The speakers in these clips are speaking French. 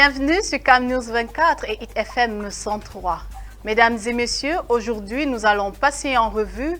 Bienvenue sur Cam News 24 et Hit FM 103. Mesdames et messieurs, aujourd'hui, nous allons passer en revue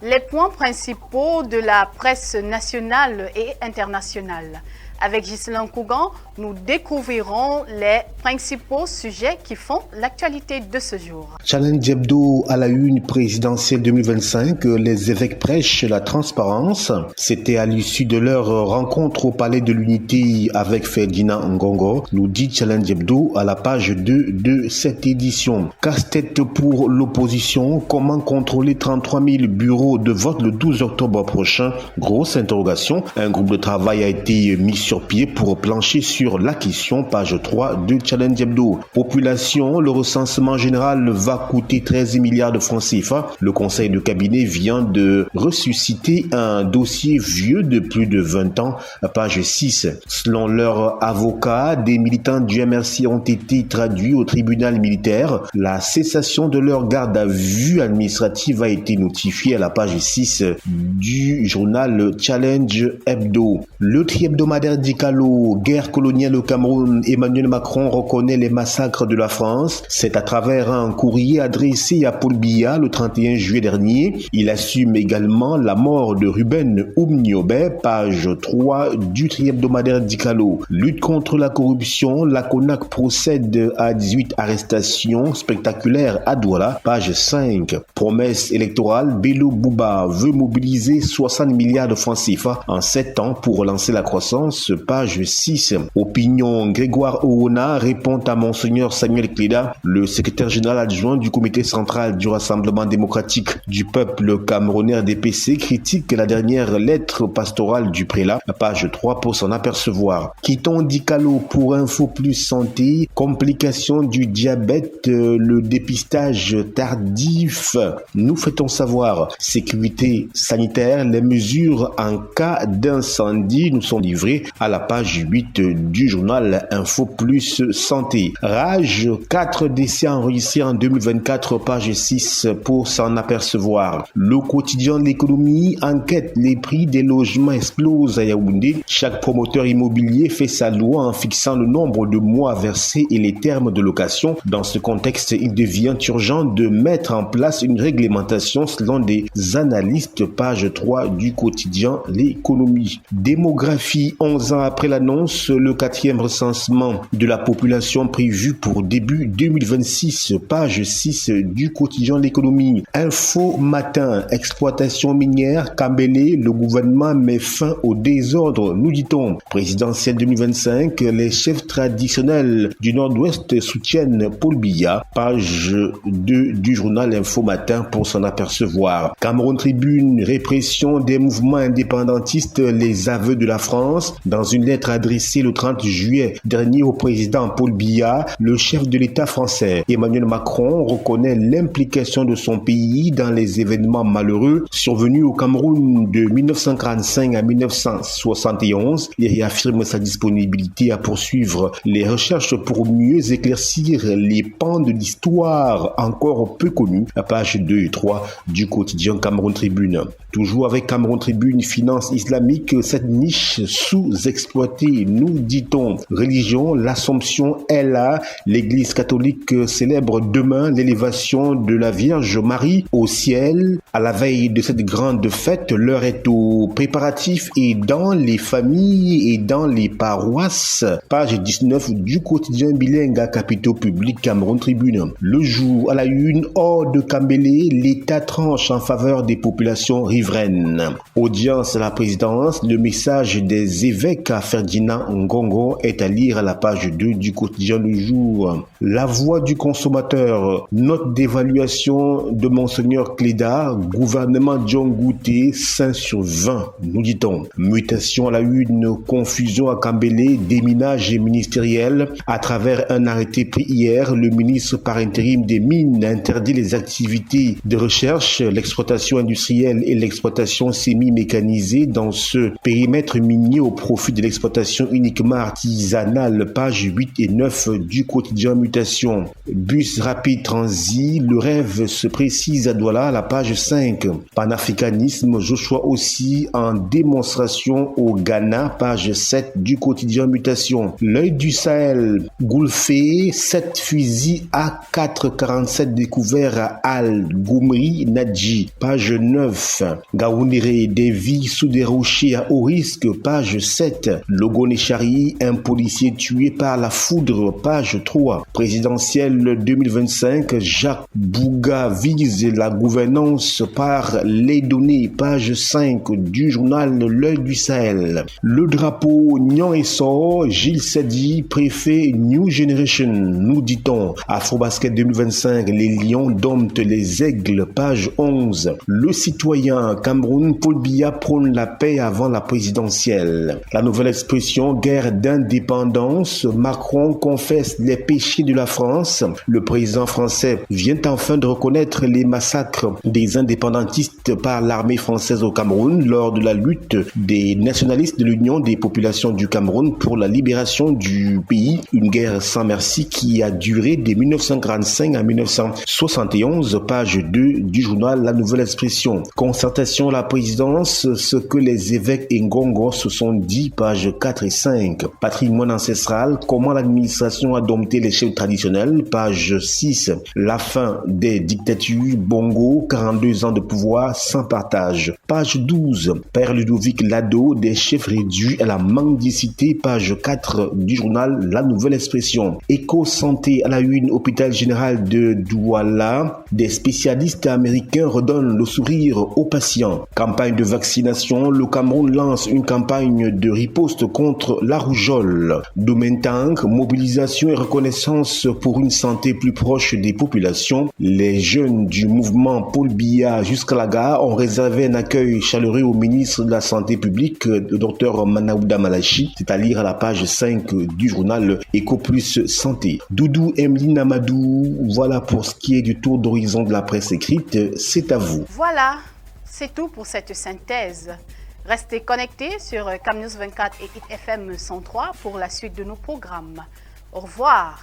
les points principaux de la presse nationale et internationale. Avec Ghislain Cougan, nous découvrirons les principaux sujets qui font l'actualité de ce jour. Challenge Hebdo à la une présidentielle 2025, les évêques prêchent la transparence. C'était à l'issue de leur rencontre au Palais de l'Unité avec Ferdinand Ngongo, nous dit Challenge Hebdo à la page 2 de cette édition. Casse-tête pour l'opposition, comment contrôler 33 000 bureaux de vote le 12 octobre prochain? Grosse interrogation. Un groupe de travail a été mis sur pied pour plancher sur la question, page 3 de Challenge Hebdo. Population, le recensement général va coûter 13 milliards de francs CFA. Le conseil de cabinet vient de ressusciter un dossier vieux de plus de 20 ans, page 6. Selon leur avocat, des militants du MRC ont été traduits au tribunal militaire. La cessation de leur garde à vue administrative a été notifiée à la page 6 du journal Challenge Hebdo. Le tri-hebdomadaire Dicalo, guerre coloniale au Cameroun, Emmanuel Macron reconnaît les massacres de la France. C'est à travers un courrier adressé à Paul Biya le 31 juillet dernier. Il assume également la mort de Ruben Oumniobé, page 3 du tri-hebdomadaire Dicalo. Lutte contre la corruption, la CONAC procède à 18 arrestations spectaculaires à Douala, page 5. Promesse électorale, Bello Bouba veut mobiliser 60 milliards de francs CFA en 7 ans pour relancer la croissance, page 6. Opinion, Grégoire Oona répond à Monseigneur Samuel Cléda, le secrétaire général adjoint du comité central du Rassemblement démocratique du peuple camerounais RDPC, critique la dernière lettre pastorale du prélat, page 3 pour s'en apercevoir. Quittons Dicalo pour Info Plus Santé, complications du diabète, le dépistage tardif. Nous fait-on savoir, sécurité sanitaire, les mesures en cas d'incendie nous sont livrées à la page 8 du journal Info Plus Santé. Rage, 4 décès enregistrés en 2024, page 6 pour s'en apercevoir. Le quotidien de l'économie enquête, les prix des logements explosent à Yaoundé. Chaque promoteur immobilier fait sa loi en fixant le nombre de mois versés et les termes de location. Dans ce contexte, il devient urgent de mettre en place une réglementation selon des analystes, page 3 du quotidien l'économie. Démographie, 11 ans après l'annonce, le 4e recensement de la population prévu pour début 2026, page 6 du quotidien l'économie. Info matin, exploitation minière, Kambélé, le gouvernement met fin au désordre, nous dit-on. Présidentielle 2025, les chefs traditionnels du Nord-Ouest soutiennent Paul Biya, page 2 du journal Info matin pour s'en apercevoir. Cameroun Tribune, répression des mouvements indépendantistes, les aveux de la France. Dans une lettre adressée le 30 juillet dernier au président Paul Biya, le chef de l'État français Emmanuel Macron reconnaît l'implication de son pays dans les événements malheureux survenus au Cameroun de 1945 à 1971 et réaffirme sa disponibilité à poursuivre les recherches pour mieux éclaircir les pans de l'histoire encore peu connus, à page 2 et 3 du quotidien Cameroun Tribune. Toujours avec Cameroun Tribune, finance islamique, cette niche sous-exploitée, nous dit-on. Religion, l'Assomption est là. L'Église catholique célèbre demain l'élévation de la Vierge Marie au ciel. À la veille de cette grande fête, l'heure est aux préparatifs et dans les familles et dans les paroisses. Page 19 du quotidien bilingue à capitaux publics Cameroun Tribune. Le jour à la une, hors de Kambélé, l'État tranche en faveur des populations riveraines. Audience à la présidence, le message des évêques à Ferdinand Ngongo est à lire à la page 2 du quotidien Le Jour. La voix du consommateur, note d'évaluation de Monseigneur Cléda, gouvernement John Gouté, 5 sur 20, nous dit-on. Mutation à la une, confusion à Kambélé, déminage ministériel. À travers un arrêté pris hier, le ministre par intérim des Mines interdit les activités de recherche, l'exploitation industrielle et l'exploitation semi-mécanisée dans ce périmètre minier au profit de l'exploitation uniquement artisanal, page 8 et 9 du quotidien Mutation. Bus rapide transit, le rêve se précise à Douala, la page 5. Panafricanisme, Joshua aussi en démonstration au Ghana, page 7 du quotidien Mutation. L'œil du Sahel, Goulfé, 7 fusils AK-47 découverts à Al-Goumri, Nadji, page 9. Gaounéré, des vies sous des rochers à haut risque, page 7. Logonéchari, un policier tué par la foudre, page 3. Présidentielle 2025, Jacques Bouga vise la gouvernance par les données, page 5 du journal L'œil du Sahel. Le drapeau Nyan et sort, Gilles Sadi, préfet New Generation, nous dit-on. Afrobasket 2025, les lions domptent les aigles, page 11. Le citoyen Cameroun, Paul Biya prône la paix avant la présidentielle. La nouvelle expression guerre d'indépendance, Macron confesse les péchés de la France. Le président français vient enfin de reconnaître les massacres des indépendantistes par l'armée française au Cameroun lors de la lutte des nationalistes de l'Union des populations du Cameroun pour la libération du pays. Une guerre sans merci qui a duré de 1945 à 1971, page 2 du journal La Nouvelle Expression. Concertation à la présidence, ce que les évêques Ngongo se sont dit, page 4 et 5. Patrimoine ancestral, comment l'administration a dompté les chefs traditionnels, page 6. La fin des dictatures, Bongo, 42 ans de pouvoir sans partage, page 12. Père Ludovic Lado, des chefs réduits à la mendicité, page 4 du journal La Nouvelle Expression. Éco-santé à la une, hôpital général de Douala, des spécialistes américains redonnent le sourire aux patients. Campagne de vaccination, le Cameroun lance une campagne de riposte contre la rougeole. Domaine Tank, mobilisation et reconnaissance pour une santé plus proche des populations. Les jeunes du mouvement Paul Biya jusqu'à la gare ont réservé un accueil chaleureux au ministre de la Santé publique, le Dr Manaouda Malachi. C'est à lire à la page 5 du journal Eco Plus Santé. Doudou Emeline Amadou, voilà pour ce qui est du tour d'horizon de la presse écrite. C'est à vous. Voilà, c'est tout pour cette synthèse. Restez connectés sur CamNews 24 et ITFM 103 pour la suite de nos programmes. Au revoir.